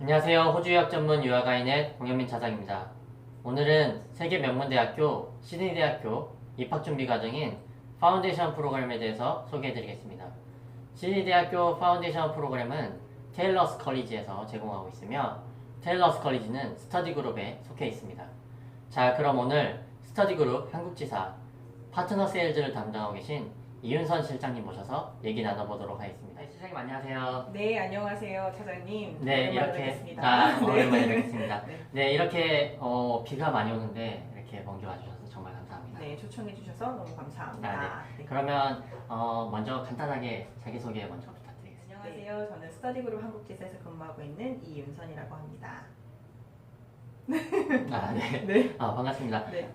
안녕하세요. 호주 유학 전문 유학아인의 공현민 차장입니다. 오늘은 세계 명문대학교 시드니 대학교 입학준비 과정인 파운데이션 프로그램에 대해서 소개해드리겠습니다. 시드니 대학교 파운데이션 프로그램은 테일러스 컬리지에서 제공하고 있으며 테일러스 컬리지는 스터디 그룹에 속해 있습니다. 자, 그럼 오늘 스터디 그룹 한국지사 파트너 세일즈를 담당하고 계신 이윤선 실장님 모셔서 얘기 나눠보도록 하겠습니다. 실장님 안녕하세요. 네, 안녕하세요, 차장님. 네, 오랜만에 이렇게 뵙겠습니다. 네. 오랜만에 뵙겠습니다. 네. 네, 이렇게 비가 많이 오는데 이렇게 먼 길 와주셔서 정말 감사합니다. 네, 초청해 주셔서 너무 감사합니다. 네. 그러면 먼저 간단하게 자기소개 먼저 부탁드리겠습니다. 안녕하세요. 저는 스터디그룹 한국지사에서 근무하고 있는 이윤선이라고 합니다. 네. 네. 반갑습니다. 네.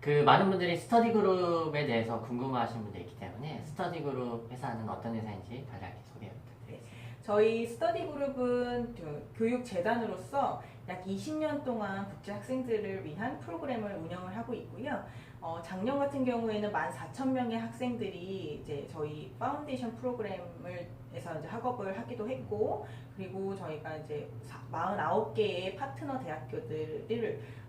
그 많은 분들이 스터디 그룹에 대해서 궁금하신 분들이 있기 때문에 스터디 그룹 회사는 어떤 회사인지 간략히 소개 부탁드리겠습니다. 저희 스터디그룹은 교육재단으로서 약 20년 동안 국제 학생들을 위한 프로그램을 운영을 하고 있고요. 작년 같은 경우에는 14,000명의 학생들이 이제 저희 파운데이션 프로그램에서 이제 학업을 하기도 했고, 그리고 저희가 이제 49개의 파트너 대학교들을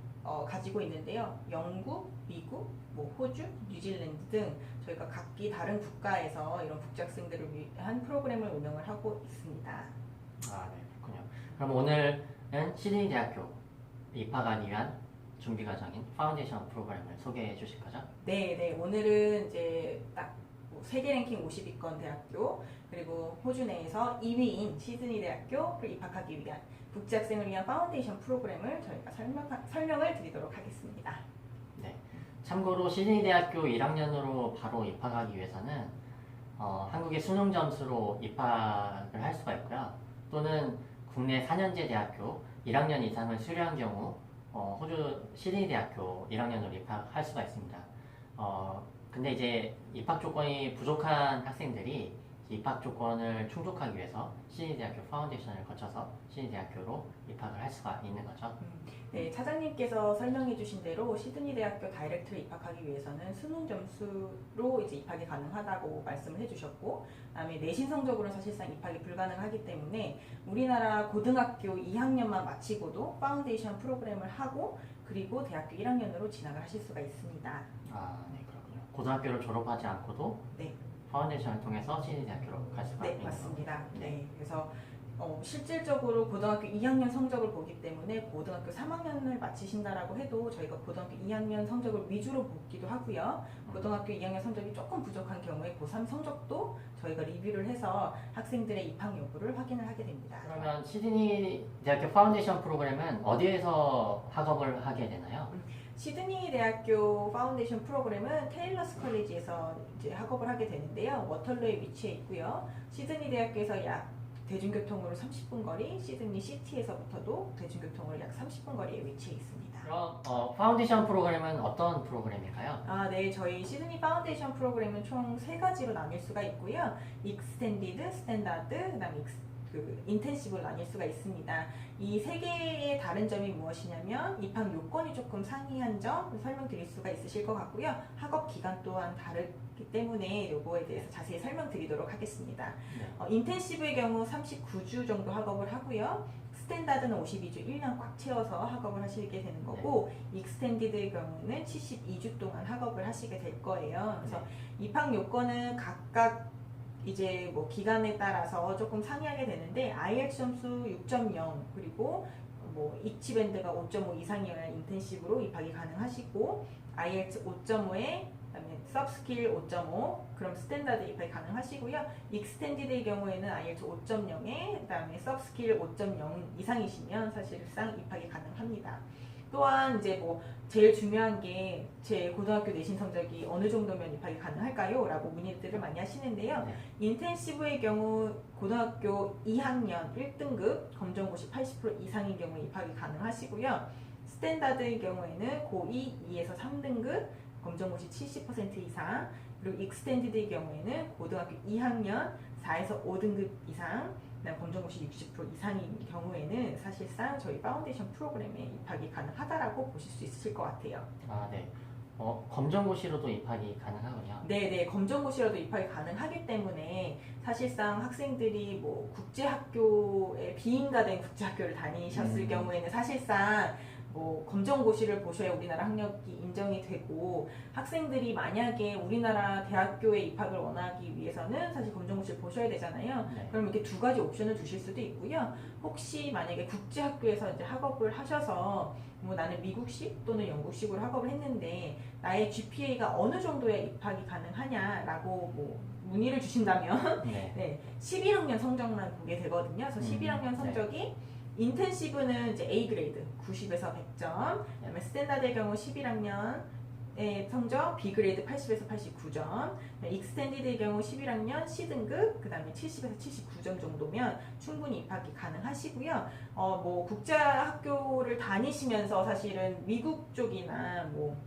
가지고 있는데요. 영국, 미국, 호주, 뉴질랜드 등 저희가 각기 다른 국가에서 이런 국제학생들을 위한 프로그램을 운영을 하고 있습니다. 네, 그렇군요. 그럼 오늘은 시드니 대학교 입학하기 위한 준비 과정인 파운데이션 프로그램을 소개해 주실 거죠? 네. 오늘은 이제 딱 세계 랭킹 50위권 대학교, 그리고 호주 내에서 2위인 시드니 대학교를 입학하기 위한 국제학생을 위한 파운데이션 프로그램을 저희가 설명을 드리도록 하겠습니다. 네. 참고로 시드니 대학교 1학년으로 바로 입학하기 위해서는 한국의 수능 점수로 입학을 할 수가 있고요. 또는 국내 4년제 대학교 1학년 이상을 수료한 경우 호주 시드니 대학교 1학년으로 입학할 수가 있습니다. 근데 이제 입학 조건이 부족한 학생들이 입학 조건을 충족하기 위해서 시드니 대학교 파운데이션을 거쳐서 시드니 대학교로 입학을 할 수가 있는 거죠. 네, 차장님께서 설명해 주신 대로 시드니 대학교 다이렉트로 입학하기 위해서는 수능 점수로 이제 입학이 가능하다고 말씀을 해주셨고, 그다음에 내신 성적으로는 사실상 입학이 불가능하기 때문에 우리나라 고등학교 2학년만 마치고도 파운데이션 프로그램을 하고 그리고 대학교 1학년으로 진학을 하실 수가 있습니다. 네, 그렇군요. 고등학교를 졸업하지 않고도 네. 파운데이션을 통해서 시드니 대학교로 갈 수가 있는 네, 맞습니다. 거죠. 네, 그래서 실질적으로 고등학교 2학년 성적을 보기 때문에 고등학교 3학년을 마치신다라고 해도 저희가 고등학교 2학년 성적을 위주로 보기도 하고요. 고등학교 2학년 성적이 조금 부족한 경우에 고3 성적도 저희가 리뷰를 해서 학생들의 입학 여부를 확인을 하게 됩니다. 그러면 시드니 대학교 파운데이션 프로그램은 어디에서 학업을 하게 되나요? 시드니 대학교 파운데이션 프로그램은 테일러스 컬리지에서 이제 학업을 하게 되는데요. 워털루에 위치해 있고요. 시드니 대학교에서 약 대중교통으로 30분 거리, 시드니 시티에서부터도 대중교통으로 약 30분 거리에 위치해 있습니다. 그럼 파운데이션 프로그램은 어떤 프로그램일까요? 네, 저희 시드니 파운데이션 프로그램은 총 3가지로 나뉠 수가 있고요. 익스텐디드, 스탠다드, 그다음에 인텐시브로 나뉠 수가 있습니다. 이 3개의 다른 점이 무엇이냐면 입학 요건이 조금 상이한 점 설명드릴 수가 있으실 것 같고요. 학업 기간 또한 다르기 때문에 이거에 대해서 자세히 설명드리도록 하겠습니다. 인텐시브의 경우 39주 정도 학업을 하고요. 스탠다드는 52주 1년 꽉 채워서 학업을 하시게 되는 거고, 익스텐디드의 경우는 72주 동안 학업을 하시게 될 거예요. 그래서 입학 요건은 각각 이제 기간에 따라서 조금 상이하게 되는데, IELTS 점수 6.0 그리고 이치 밴드가 5.5 이상이어야 인텐시브로 입학이 가능하시고, IELTS 5.5에 그다음에 서브스킬 5.5 그럼 스탠다드 입학이 가능하시고요. 익스텐디드의 경우에는 IELTS 5.0에 그다음에 서브스킬 5.0 이상이시면 사실상 입학이 가능합니다. 또한 이제 제일 중요한 게 제 고등학교 내신 성적이 어느 정도면 입학이 가능할까요? 라고 문의들을 많이 하시는데요. 인텐시브의 경우 고등학교 2학년 1등급 검정고시 80% 이상인 경우에 입학이 가능하시고요. 스탠다드의 경우에는 고2, 2에서 3등급 검정고시 70% 이상, 그리고 익스텐디드의 경우에는 고등학교 2학년 4에서 5등급 이상, 검정고시 60% 이상인 경우에는 사실상 저희 파운데이션 프로그램에 입학이 가능하다라고 보실 수 있으실 것 같아요. 네. 검정고시로도 입학이 가능하군요. 네네, 검정고시라도 입학이 가능하기 때문에 사실상 학생들이 뭐 국제학교에 비인가된 국제학교를 다니셨을 경우에는 사실상 뭐 검정고시를 보셔야 우리나라 학력이 인정이 되고, 학생들이 만약에 우리나라 대학교에 입학을 원하기 위해서는 사실 검정고시를 보셔야 되잖아요. 네. 그럼 이렇게 두 가지 옵션을 두실 수도 있고요. 혹시 만약에 국제학교에서 이제 학업을 하셔서 뭐 나는 미국식 또는 영국식으로 학업을 했는데 나의 GPA가 어느 정도에 입학이 가능하냐라고 뭐 문의를 주신다면 네. 네, 11학년 성적만 보게 되거든요. 그래서 11학년 성적이 인텐시브는 이제 A 그레이드 90에서 100점, 그다음에 스탠다드의 경우 11학년의 성적 B 그레이드 80에서 89점, 익스텐디드의 경우 11학년 C 등급 그다음에 70에서 79점 정도면 충분히 입학이 가능하시고요. 뭐 국제학교를 다니시면서 사실은 미국 쪽이나 뭐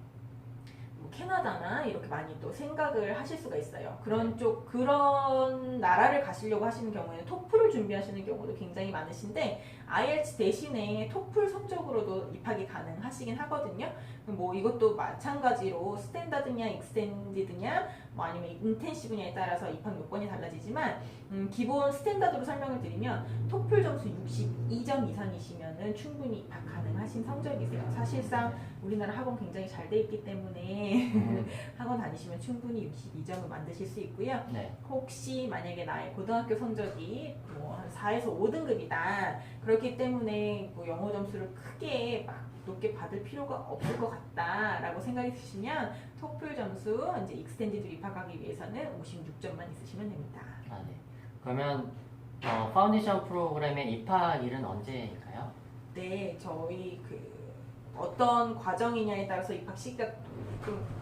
캐나다나 이렇게 많이 또 생각을 하실 수가 있어요. 그런 나라를 가시려고 하시는 경우에는 토플을 준비하시는 경우도 굉장히 많으신데 IELTS 대신에 토플 성적으로도 입학이 가능하시긴 하거든요. 뭐 이것도 마찬가지로 스탠다드냐 익스텐디드냐 뭐 아니면 인텐시브냐에 따라서 입학 요건이 달라지지만 기본 스탠다드로 설명을 드리면 토플 점수 62점 이상이시면은 충분히 입학 가능하신 성적이세요. 사실상 우리나라 학원 굉장히 잘 돼 있기 때문에 학원 다니시면 충분히 62점을 만드실 수 있고요. 네. 혹시 만약에 나의 고등학교 성적이 뭐 한 4에서 5등급이다. 그렇기 때문에 뭐 영어 점수를 크게 막 높게 받을 필요가 없을 것 같다라고 생각이 드시면 토플 점수 이제 익스텐디드 입학하기 위해서는 56점만 있으시면 됩니다. 아, 네. 그러면 파운데이션 프로그램의 입학일은 언제일까요? 네, 저희 어떤 과정이냐에 따라서 입학 시기가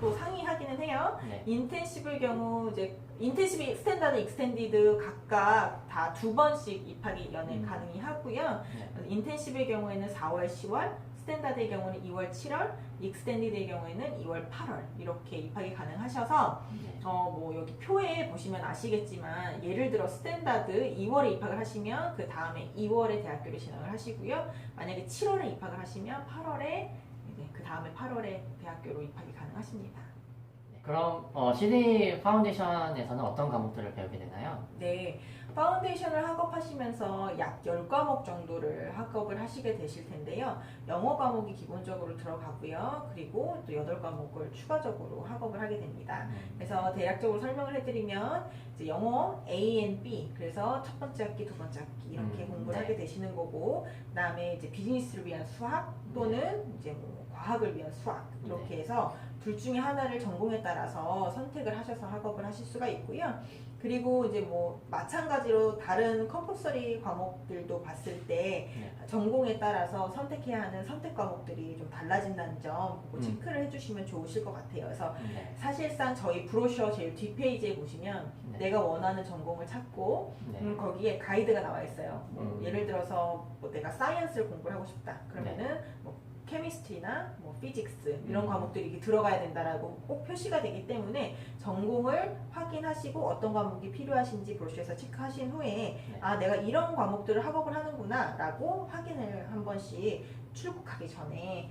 또 상이하기는 해요. 네. 인텐시브의 경우 이제 인텐시브 스탠다드 익스텐디드 각각 다 2번씩 입학이 연애 가능히 하고요. 네. 인텐시브의 경우에는 4월, 10월, 스탠다드의 경우는 2월, 7월, 익스텐디드의 경우에는 2월, 8월 이렇게 입학이 가능하셔서 네. 뭐 여기 표에 보시면 아시겠지만 예를 들어 스탠다드 2월에 입학을 하시면 그 다음에 2월에 대학교를 진학을 하시고요. 만약에 7월에 입학을 하시면 8월에 그 다음에 8월에 대학교로 입학이 가능하십니다. 네. 그럼 시드니 파운데이션에서는 어떤 과목들을 배우게 되나요? 네, 파운데이션을 학업하시면서 약 10과목 정도를 학업을 하시게 되실 텐데요. 영어 과목이 기본적으로 들어가고요. 그리고 또 8과목을 추가적으로 학업을 하게 됩니다. 그래서 대략적으로 설명을 해드리면 이제 영어 A and B, 그래서 첫 번째 학기, 두 번째 학기 이렇게 공부를 하게 되시는 거고, 그 다음에 이제 비즈니스를 위한 수학 또는 이제 뭐 과학을 위한 수학 이렇게 해서 둘 중에 하나를 전공에 따라서 선택을 하셔서 학업을 하실 수가 있고요. 그리고 이제 뭐 마찬가지로 다른 컴퍼서리 과목들도 봤을 때 전공에 따라서 선택해야 하는 선택 과목들이 좀 달라진다는 점 보고 체크를 해주시면 좋으실 것 같아요. 그래서 사실상 저희 브로셔 제일 뒷페이지에 보시면 내가 원하는 전공을 찾고 거기에 가이드가 나와 있어요. 뭐 예를 들어서 뭐 내가 사이언스를 공부를 하고 싶다. 그러면은 뭐 케미스트리나 뭐 피직스 이런 과목들이 이렇게 들어가야 된다라고 꼭 표시가 되기 때문에 전공을 확인하시고 어떤 과목이 필요하신지 브로셔에서 체크하신 후에 아 내가 이런 과목들을 학업을 하는구나 라고 확인을 한 번씩 출국하기 전에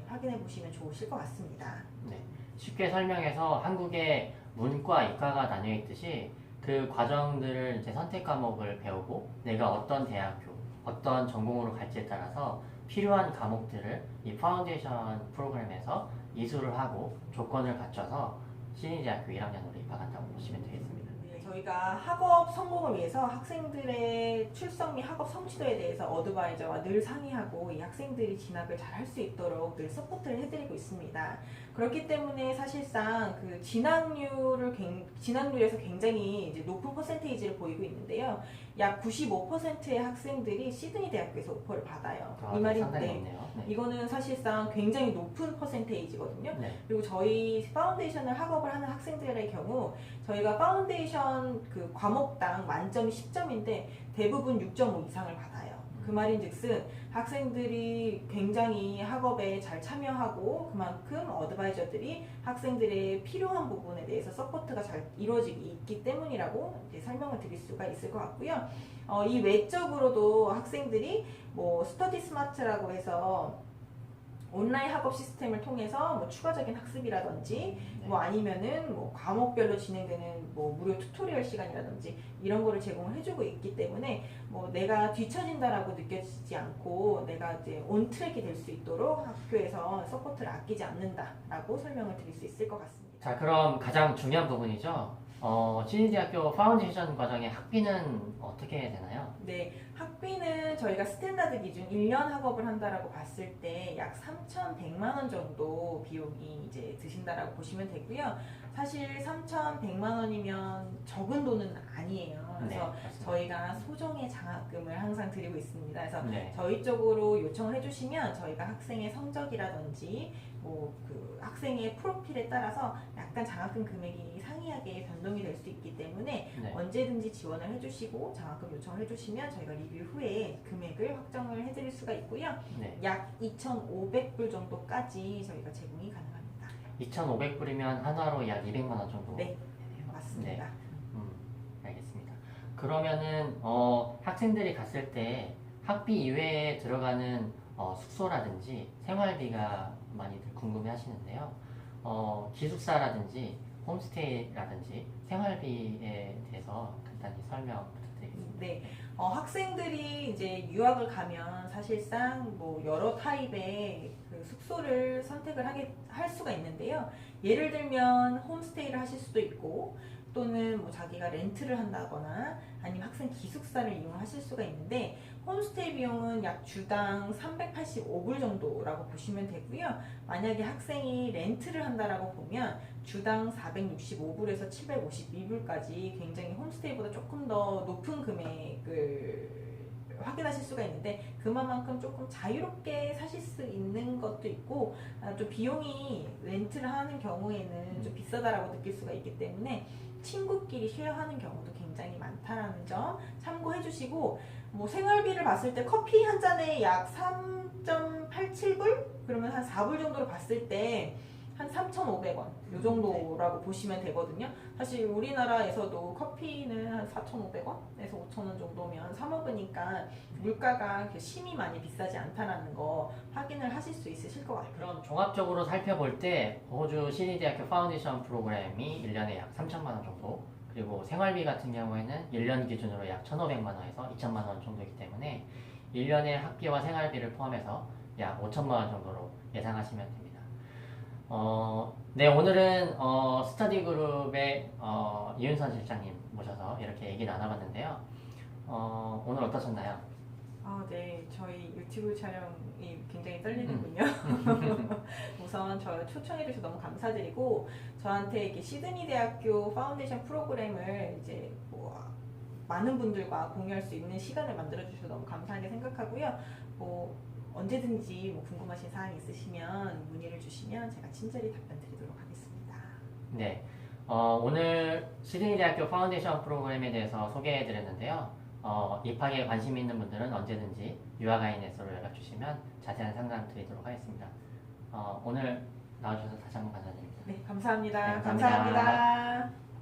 확인해 보시면 좋으실 것 같습니다. 네. 쉽게 설명해서 한국의 문과, 이과가 나뉘어 있듯이 그 과정들을 이제 선택 과목을 배우고 내가 어떤 대학교, 어떤 전공으로 갈지에 따라서 필요한 과목들을 이 파운데이션 프로그램에서 이수를 하고 조건을 갖춰서 시드니 대학교 1학년으로 입학한다고 보시면 되겠습니다. 네, 저희가 학업 성공을 위해서 학생들의 출석 및 학업 성취도에 대해서 어드바이저와 늘 상의하고 이 학생들이 진학을 잘 할 수 있도록 늘 서포트를 해드리고 있습니다. 그렇기 때문에 사실상 그 진학률에서 굉장히 이제 높은 퍼센테이지를 보이고 있는데요. 약 95%의 학생들이 시드니 대학교에서 오퍼를 받아요. 이 말인데 이거는 사실상 굉장히 높은 퍼센테이지거든요. 그리고 저희 파운데이션을 학업을 하는 학생들의 경우 저희가 파운데이션 그 과목당 만점이 10점인데 대부분 6.5 이상을 받아요. 그 말인즉슨 학생들이 굉장히 학업에 잘 참여하고 그만큼 어드바이저들이 학생들의 필요한 부분에 대해서 서포트가 잘 이루어지기 있기 때문이라고 이제 설명을 드릴 수가 있을 것 같고요. 이 외적으로도 학생들이 뭐 스터디 스마트라고 해서 온라인 학업 시스템을 통해서 뭐 추가적인 학습이라든지 네. 뭐 아니면은 뭐 과목별로 진행되는 뭐 무료 튜토리얼 시간이라든지 이런 거를 제공을 해주고 있기 때문에 뭐 내가 뒤처진다라고 느껴지지 않고 내가 이제 온 트랙이 될 수 있도록 학교에서 서포트를 아끼지 않는다라고 설명을 드릴 수 있을 것 같습니다. 자, 그럼 가장 중요한 부분이죠. 신의대학교 파운데이션 과정의 학비는 어떻게 되나요? 네, 학비는 저희가 스탠다드 기준 1년 학업을 한다라고 봤을 때 약 3,100만 원 정도 비용이 이제 드신다라고 보시면 되고요. 사실 3,100만 원이면 적은 돈은 아니에요. 그래서 맞습니다. 저희가 소정의 장학금을 항상 드리고 있습니다. 그래서 네. 저희 쪽으로 요청을 해주시면 저희가 학생의 성적이라든지 뭐 그 학생의 프로필에 따라서 약간 장학금 금액이 상이하게 변동이 될 수 있기 때문에 네. 언제든지 지원을 해주시고 장학금 요청을 해주시면 저희가 리뷰 후에 금액을 확정을 해드릴 수가 있고요. 네. 약 2,500불 정도까지 저희가 제공이 가능합니다. 2,500불이면 한화로 약 200만 원 정도. 네, 되네요. 맞습니다. 알겠습니다. 그러면은 학생들이 갔을 때 학비 이외에 들어가는 숙소라든지 생활비가 많이들 궁금해 하시는데요. 기숙사라든지 홈스테이라든지 생활비에 대해서 간단히 설명 부탁드리겠습니다. 네, 학생들이 이제 유학을 가면 사실상 뭐 여러 타입의 그 숙소를 선택을 할 수가 있는데요. 예를 들면 홈스테이를 하실 수도 있고 또는 뭐 자기가 렌트를 한다거나 아니면 학생 기숙사를 이용하실 수가 있는데 홈스테이 비용은 약 주당 385불 정도라고 보시면 되고요. 만약에 학생이 렌트를 한다라고 보면 주당 465불에서 752불까지 굉장히 홈스테이보다 조금 더 높은 금액을 확인하실 수가 있는데 그만큼 조금 자유롭게 사실 수 있는 것도 있고 좀 비용이 렌트를 하는 경우에는 좀 비싸다라고 느낄 수가 있기 때문에 친구끼리 쉐어하는 경우도 굉장히 많다라는 점 참고해 주시고 뭐 생활비를 봤을 때 커피 한 잔에 약 3.87불? 그러면 한 4불 정도로 봤을 때 한 3,500원 이 정도라고 보시면 되거든요. 사실 우리나라에서도 커피는 한 4,500원에서 5,000원 정도면 사 먹으니까 물가가 심히 많이 비싸지 않다라는 거 확인을 하실 수 있으실 것 같아요. 그럼 종합적으로 살펴볼 때 호주 신의대학교 파운데이션 프로그램이 1년에 약 3천만 원 정도, 그리고 생활비 같은 경우에는 1년 기준으로 약 1,500만 원에서 2천만 원 정도이기 때문에 1년의 학비와 생활비를 포함해서 약 5천만 원 정도로 예상하시면 됩니다. 네, 오늘은 스터디 그룹의 이윤선 실장님 모셔서 이렇게 얘기 나눠봤는데요. 오늘 어떠셨나요? 네, 저희 유튜브 촬영이 굉장히 떨리는군요. 우선 저 초청해 주셔서 너무 감사드리고 저한테 이렇게 시드니 대학교 파운데이션 프로그램을 이제 뭐 많은 분들과 공유할 수 있는 시간을 만들어 주셔서 너무 감사하게 생각하고요. 뭐 언제든지 뭐 궁금하신 사항이 있으시면 문의를 주시면 제가 친절히 답변 드리도록 하겠습니다. 네, 오늘 시드니 대학교 파운데이션 프로그램에 대해서 소개해 드렸는데요. 입학에 관심 있는 분들은 언제든지 유아가이넷으로 연락 주시면 자세한 상담 드리도록 하겠습니다. 오늘 나와주셔서 다시 한번 감사드립니다. 네, 감사합니다. 네, 감사합니다. 감사합니다.